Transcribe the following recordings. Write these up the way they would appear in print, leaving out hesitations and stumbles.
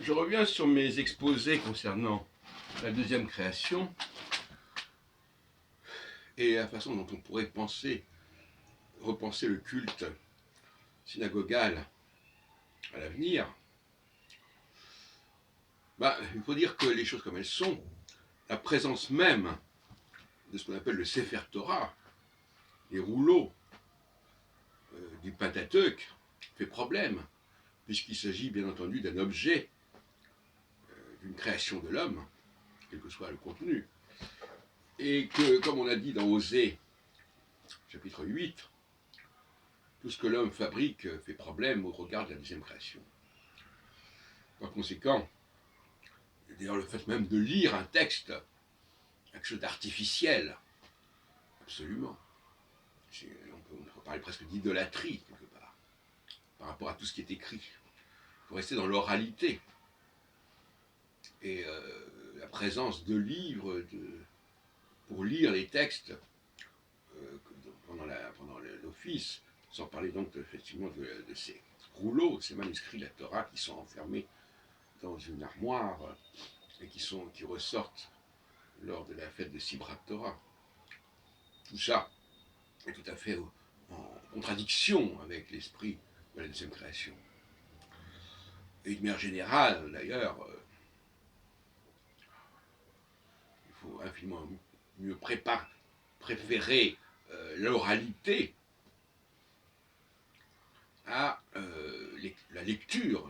Je reviens sur mes exposés concernant la deuxième création et la façon dont on pourrait repenser le culte synagogal à l'avenir. Il faut dire que les choses comme elles sont, la présence même de ce qu'on appelle le Sefer Torah, les rouleaux du Pentateuque, fait problème, puisqu'il s'agit bien entendu d'un objet, d'une création de l'homme, quel que soit le contenu. Et que, comme on a dit dans Osée, chapitre 8, tout ce que l'homme fabrique fait problème au regard de la deuxième création. Par conséquent, d'ailleurs le fait même de lire un texte, quelque chose d'artificiel, absolument. On peut parler presque d'idolâtrie, quelque part, par rapport à tout ce qui est écrit. Il faut rester dans l'oralité. Et la présence de livres pour lire les textes pendant l'office, sans parler donc effectivement de ces rouleaux, de ces manuscrits de la Torah qui sont enfermés dans une armoire et qui ressortent lors de la fête de Sibrat Torah. Tout ça est tout à fait en contradiction avec l'esprit de la deuxième création. Et de manière générale, d'ailleurs, il faut infiniment mieux préférer l'oralité à la lecture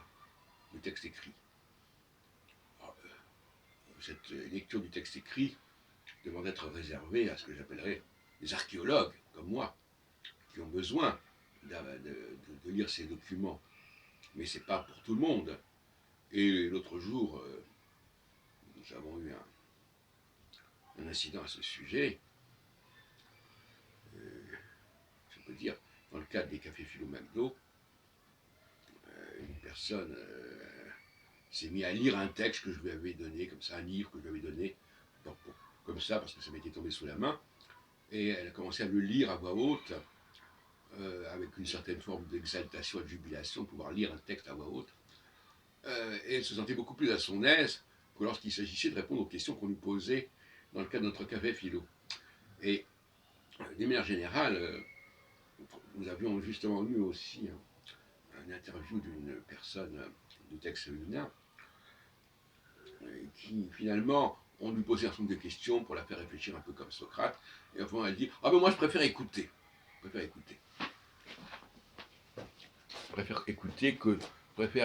du texte écrit. Alors, cette lecture du texte écrit demande d'être réservée à ce que j'appellerais les archéologues, comme moi, qui ont besoin de lire ces documents. Mais ce n'est pas pour tout le monde. Et l'autre jour, nous avons eu un incident à ce sujet. Je peux dire, dans le cadre des cafés Philo McDo, une personne s'est mise à lire un texte que je lui avais donné, comme ça, un livre que je lui avais donné, comme ça, parce que ça m'était tombé sous la main, et elle a commencé à le lire à voix haute, avec une certaine forme d'exaltation et de jubilation, de pouvoir lire un texte à voix haute, et elle se sentait beaucoup plus à son aise que lorsqu'il s'agissait de répondre aux questions qu'on lui posait dans le cadre de notre café philo. Et d'une manière générale, nous avions justement eu aussi une interview d'une personne du texte féminin qui finalement, on lui posait un certain nombre de questions pour la faire réfléchir un peu comme Socrate, et enfin elle dit « Ah ben moi je préfère écouter. Je préfère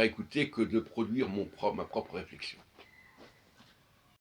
écouter que de produire ma propre réflexion. »